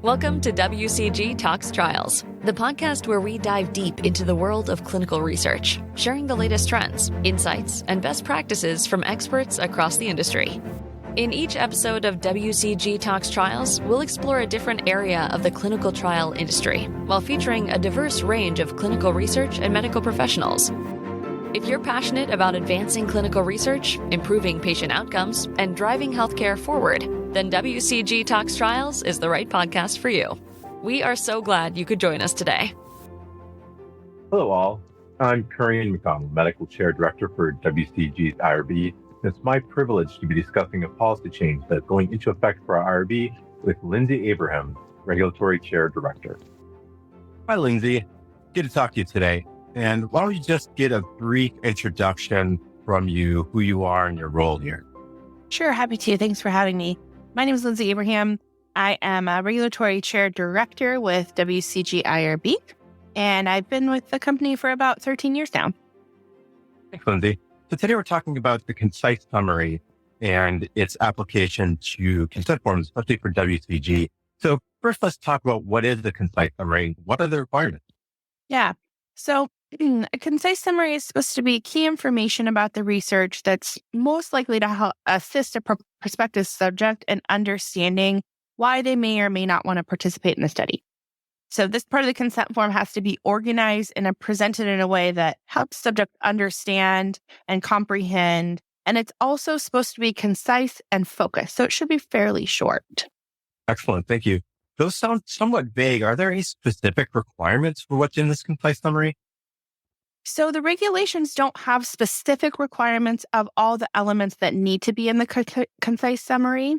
Welcome to WCG Talks Trials, the podcast where we dive deep into the world of clinical research, sharing the latest trends, insights, and best practices from experts across the industry. In each episode of WCG Talks Trials, we'll explore a different area of the clinical trial industry, while featuring a diverse range of clinical research and medical professionals. If you're passionate about advancing clinical research, improving patient outcomes, and driving healthcare forward, then WCG Talks Trials is the right podcast for you. We are so glad you could join us today. Hello all, I'm Currien MacDonald, Medical Chair Director for WCG's IRB. It's my privilege to be discussing a policy change that's going into effect for our IRB with Lindsay Abrahams, Regulatory Chair Director. Hi, Lindsay. Good to talk to you today. And why don't you just get a brief introduction from you, who you are and your role here? Sure, happy to. Thanks for having me. My name is Lindsay Abrahams. I am a Regulatory Chair Director with WCG IRB, and I've been with the company for about 13 years now. Thanks, Lindsay. So today we're talking about the concise summary and its application to consent forms, especially for WCG. So first, let's talk about what is the concise summary. What are the requirements? Yeah. So a concise summary is supposed to be key information about the research that's most likely to help assist a prospective subject in understanding why they may or may not want to participate in the study. So this part of the consent form has to be organized and presented in a way that helps subject understand and comprehend. And it's also supposed to be concise and focused. So it should be fairly short. Excellent. Thank you. Those sound somewhat vague. Are there any specific requirements for what's in this concise summary? So the regulations don't have specific requirements of all the elements that need to be in the concise summary,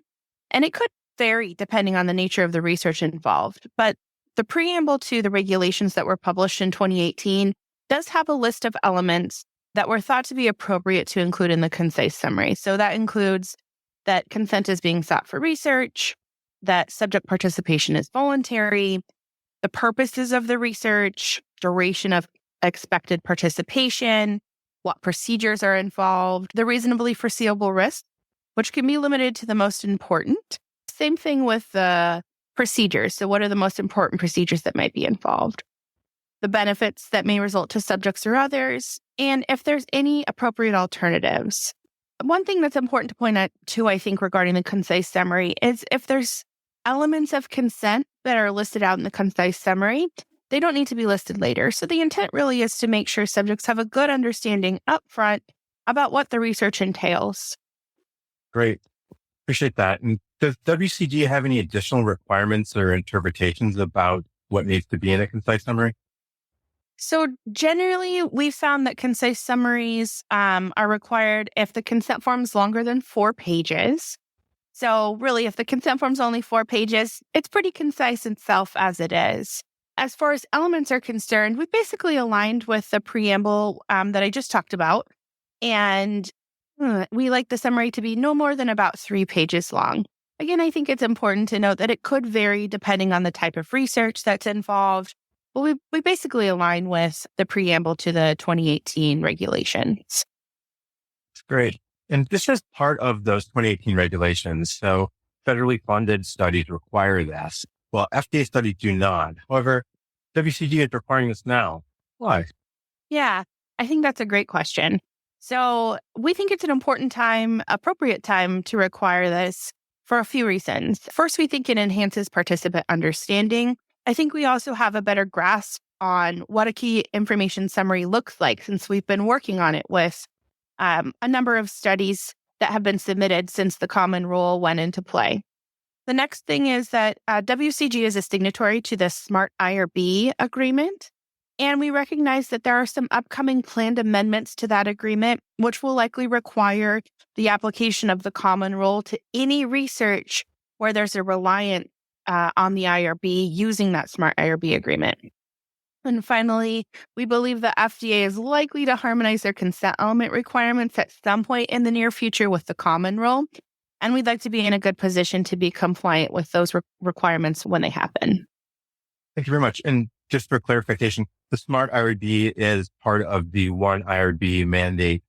and it could vary depending on the nature of the research involved. But the preamble to the regulations that were published in 2018 does have a list of elements that were thought to be appropriate to include in the concise summary. So that includes that consent is being sought for research, that subject participation is voluntary, the purposes of the research, duration of expected participation, what procedures are involved, the reasonably foreseeable risk, which can be limited to the most important. Same thing with the procedures. So what are the most important procedures that might be involved? The benefits that may result to subjects or others, and if there's any appropriate alternatives. One thing that's important to point out too, I think, regarding the concise summary is if there's elements of consent that are listed out in the concise summary, they don't need to be listed later. So the intent really is to make sure subjects have a good understanding up front about what the research entails. Great. Appreciate that. And does WCG have any additional requirements or interpretations about what needs to be in a concise summary? So generally, we've found that concise summaries are required if the consent form is longer than 4 pages. So really, if the consent form is only 4 pages, it's pretty concise itself as it is. As far as elements are concerned, we basically aligned with the preamble that I just talked about. And we like the summary to be no more than about 3 pages long. Again, I think it's important to note that it could vary depending on the type of research that's involved. But we basically align with the preamble to the 2018 regulations. That's great. And this is part of those 2018 regulations. So federally funded studies require this. Well, FDA studies do not. However, WCG is requiring this now. Why? Yeah, I think that's a great question. So we think it's an important time, appropriate time to require this for a few reasons. First, we think it enhances participant understanding. I think we also have a better grasp on what a key information summary looks like since we've been working on it with a number of studies that have been submitted since the common rule went into play. The next thing is that WCG is a signatory to the SMART IRB agreement, and we recognize that there are some upcoming planned amendments to that agreement, which will likely require the application of the common rule to any research where there's a reliance on the IRB using that SMART IRB agreement. And finally, we believe the FDA is likely to harmonize their consent element requirements at some point in the near future with the common rule. And we'd like to be in a good position to be compliant with those requirements when they happen. Thank you very much. And just for clarification, the SMART IRB is part of the one IRB mandate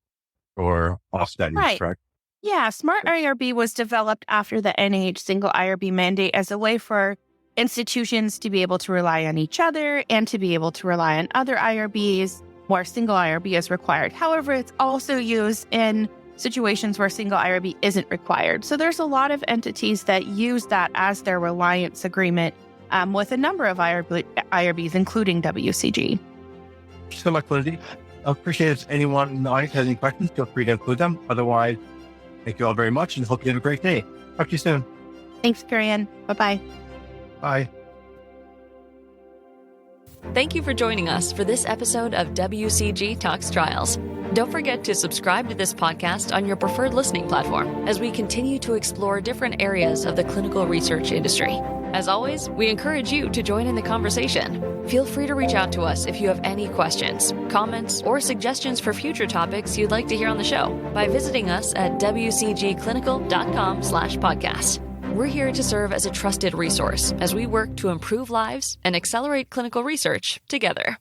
for all studies, right. Correct? Yeah, SMART IRB was developed after the NIH single IRB mandate as a way for institutions to be able to rely on each other and to be able to rely on other IRBs where single IRB is required. However, it's also used in situations where single IRB isn't required. So there's a lot of entities that use that as their reliance agreement with a number of IRBs, including WCG. Thanks so much, Lindsay. I appreciate it. If anyone in the audience has any questions, feel free to include them. Otherwise, thank you all very much and hope you have a great day. Talk to you soon. Thanks, Currien. Bye-bye. Bye. Thank you for joining us for this episode of WCG Talks Trials. Don't forget to subscribe to this podcast on your preferred listening platform as we continue to explore different areas of the clinical research industry. As always, we encourage you to join in the conversation. Feel free to reach out to us if you have any questions, comments, or suggestions for future topics you'd like to hear on the show by visiting us at wcgclinical.com/podcast. We're here to serve as a trusted resource as we work to improve lives and accelerate clinical research together.